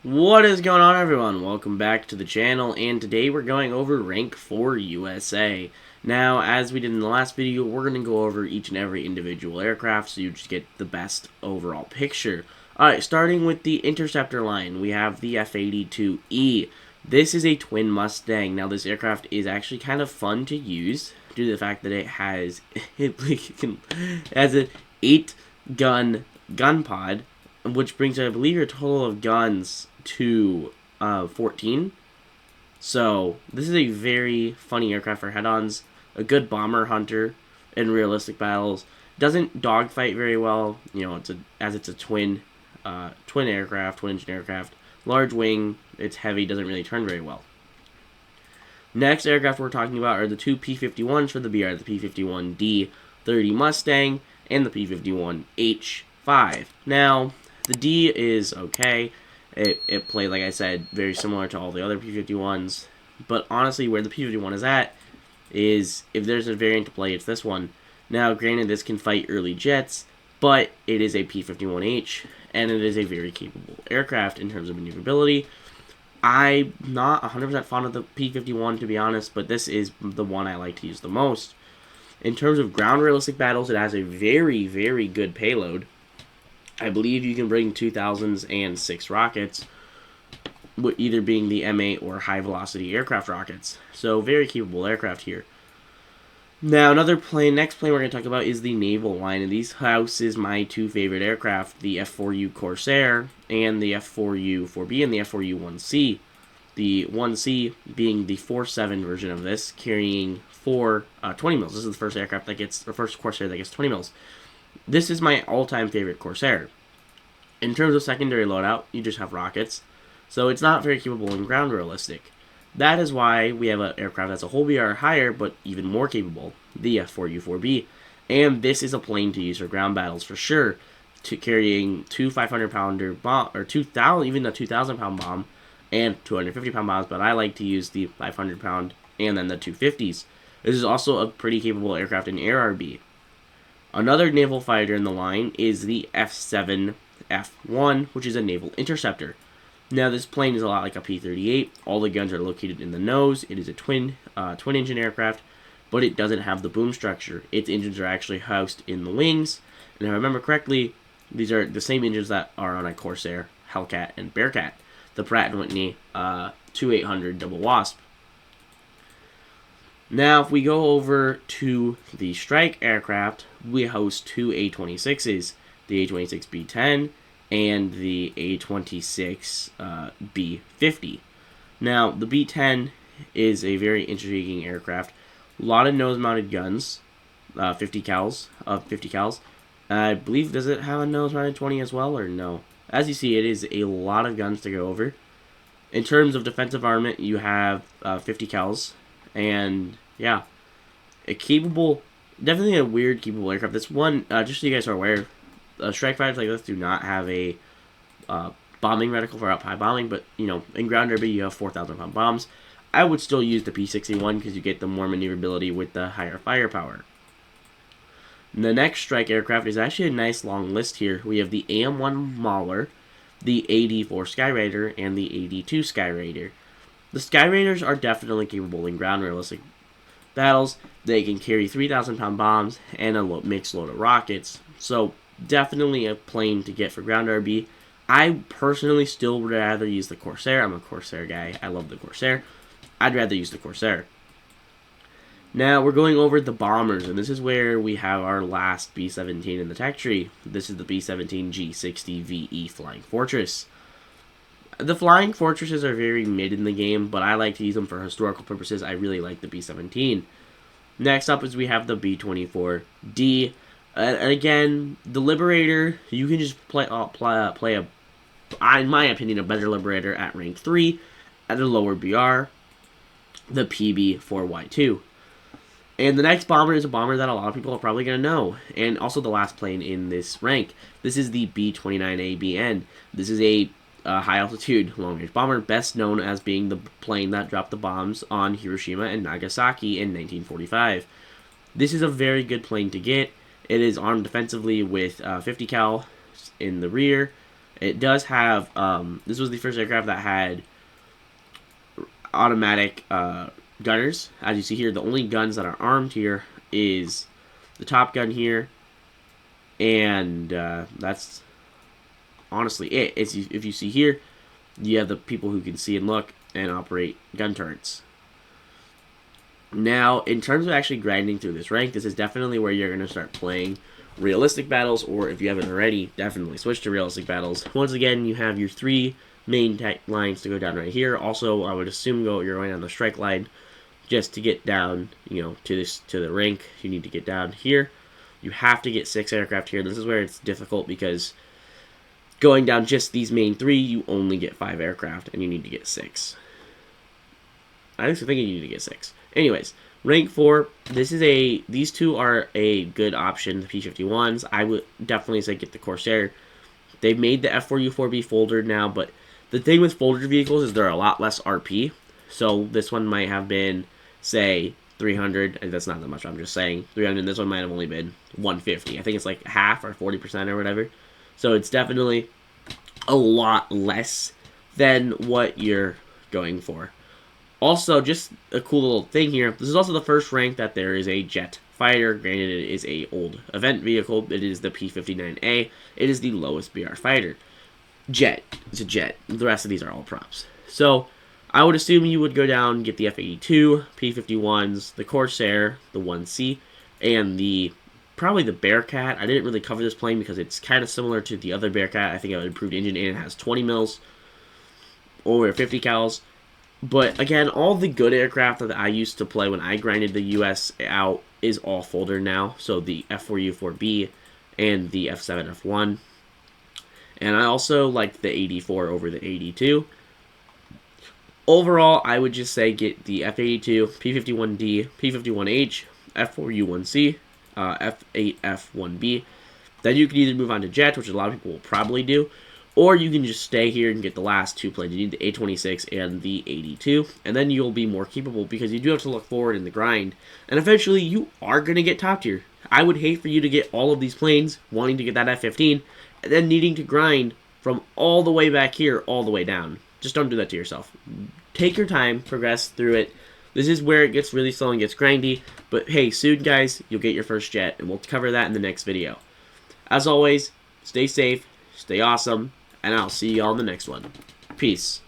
What is going on, everyone? Welcome back to the channel, and today we're going over Rank 4 USA. Now, as we did in the last video, we're going to go over each and every individual aircraft so you just get the best overall picture. Alright, starting with the Interceptor line, we have the F-82E. This is a twin Mustang. Now, this aircraft is actually kind of fun to use due to the fact that it has, an 8-gun gun pod, which brings, I believe, your total of guns to 14. So this is a very funny aircraft for head-ons, a good bomber hunter in realistic battles. Doesn't dogfight very well, you know, it's a twin aircraft, twin engine aircraft, large wing. It's heavy, doesn't really turn very well. Next aircraft we're talking about are the two P-51s for the BR, the P-51D-30 Mustang and the P-51H5. Now, the D is okay. It played, like I said, very similar to all the other P-51s. But honestly, where the P-51 is at is, if there's a variant to play, it's this one. Now, granted, this can fight early jets, but it is a P-51H, and it is a very capable aircraft in terms of maneuverability. I'm not 100% fond of the P-51, to be honest, but this is the one I like to use the most. In terms of ground realistic battles, it has a very, very good payload. I believe you can bring 2006 rockets, with either being the M8 or high velocity aircraft rockets. So very capable aircraft here. Now next plane we're going to talk about is the Naval line, and these houses my two favorite aircraft, the F4U Corsair and the F4U-4B and the F4U-1C. The 1C being the 4.7 version of this, carrying 20 mils. This is the first aircraft that gets, the first Corsair that gets 20 mils. This is my all-time favorite Corsair. In terms of secondary loadout, you just have rockets, so it's not very capable in ground realistic. That is why we have an aircraft that's a whole BR higher, but even more capable, the F4U-4B. And this is a plane to use for ground battles for sure, carrying two 500-pounder bomb, or 2,000, even a 2,000-pound bomb, and 250-pound bombs. But I like to use the 500-pound and then the 250s. This is also a pretty capable aircraft in air RB. Another naval fighter in the line is the F7F1, which is a naval interceptor. Now, this plane is a lot like a P-38. All the guns are located in the nose. It is a twin engine aircraft, but it doesn't have the boom structure. Its engines are actually housed in the wings. And if I remember correctly, these are the same engines that are on a Corsair, Hellcat, and Bearcat. The Pratt & Whitney 2800 Double Wasp. Now, if we go over to the strike aircraft, we host two A-26s, the A-26B-10 and the A-26B-50. Now, the B-10 is a very intriguing aircraft. A lot of nose-mounted guns, 50 cals. I believe, does it have a nose-mounted 20 as well, or no? As you see, it is a lot of guns to go over. In terms of defensive armament, you have 50 cals. And, yeah, definitely a weird capable aircraft. This one, just so you guys are aware, strike fighters like this do not have a bombing reticle for up-high bombing, but, you know, in ground derby you have 4,000-pound bombs. I would still use the P-61 because you get the more maneuverability with the higher firepower. The next strike aircraft is actually a nice long list here. We have the AM-1 Mauler, the AD-4 Skyraider, and the AD-2 Skyraider. The Skyraiders are definitely capable in ground realistic battles. They can carry 3,000-pound bombs and a mixed load of rockets. So definitely a plane to get for ground RB. I personally still would rather use the Corsair. I'm a Corsair guy. I love the Corsair. I'd rather use the Corsair. Now we're going over the bombers, and this is where we have our last B-17 in the tech tree. This is the B-17 G60VE Flying Fortress. The Flying Fortresses are very mid in the game, but I like to use them for historical purposes. I really like the B-17. Next up is we have the B-24D. And again, the Liberator, you can just play in my opinion, a better Liberator at rank 3, at a lower BR, the PB-4Y2. And the next bomber is a bomber that a lot of people are probably going to know, and also the last plane in this rank. This is the B-29ABN. This is a high-altitude, long-range bomber, best known as being the plane that dropped the bombs on Hiroshima and Nagasaki in 1945. This is a very good plane to get. It is armed defensively with 50 cal in the rear, It does have, this was the first aircraft that had automatic gunners. As you see here, the only guns that are armed here is the top gun here, and that's honestly it. If you see here, you have the people who can see and look and operate gun turrets. Now, in terms of actually grinding through this rank, this is definitely where you're going to start playing realistic battles, or if you haven't already, definitely switch to realistic battles. Once again, you have your 3 main lines to go down right here. Also, I would assume you're going down the strike line just to get down, to the rank. You need to get down here. You have to get 6 aircraft here. This is where it's difficult because going down just these main 3, you only get 5 aircraft, and you need to get 6. I think you need to get 6. Anyways, rank 4, these two are a good option, the P-51s. I would definitely say get the Corsair. They've made the F4U4B folder now, but the thing with folder vehicles is they're a lot less RP. So this one might have been, say, 300. That's not that much, I'm just saying. 300, this one might have only been 150. I think it's like half or 40% or whatever. So it's definitely a lot less than what you're going for. Also, just a cool little thing here. This is also the first rank that there is a jet fighter. Granted, it is a old event vehicle. It is the P-59A. It is the lowest BR fighter. Jet. It's a jet. The rest of these are all props. So, I would assume you would go down and get the F-82, P-51s, the Corsair, the 1C, and probably the Bearcat. I didn't really cover this plane because it's kind of similar to the other Bearcat. I think it had an improved engine, and it has 20 mils or 50 cals. But again, all the good aircraft that I used to play when I grinded the US out is all folder now. So the F4U4B and the F7F1. And I also like the 84 over the 82. Overall, I would just say get the F82, P-51D, P-51H, F4U1C, F8F1B. Then you can either move on to jet, which a lot of people will probably do, or you can just stay here and get the last 2 planes. You need the A26 and the 82, and then you'll be more capable because you do have to look forward in the grind. And eventually, you are going to get top tier. I would hate for you to get all of these planes, wanting to get that F-15, and then needing to grind from all the way back here all the way down. Just don't do that to yourself. Take your time, progress through it. This is where it gets really slow and gets grindy, but hey, soon, guys, you'll get your first jet, and we'll cover that in the next video. As always, stay safe, stay awesome, and I'll see you all in the next one. Peace.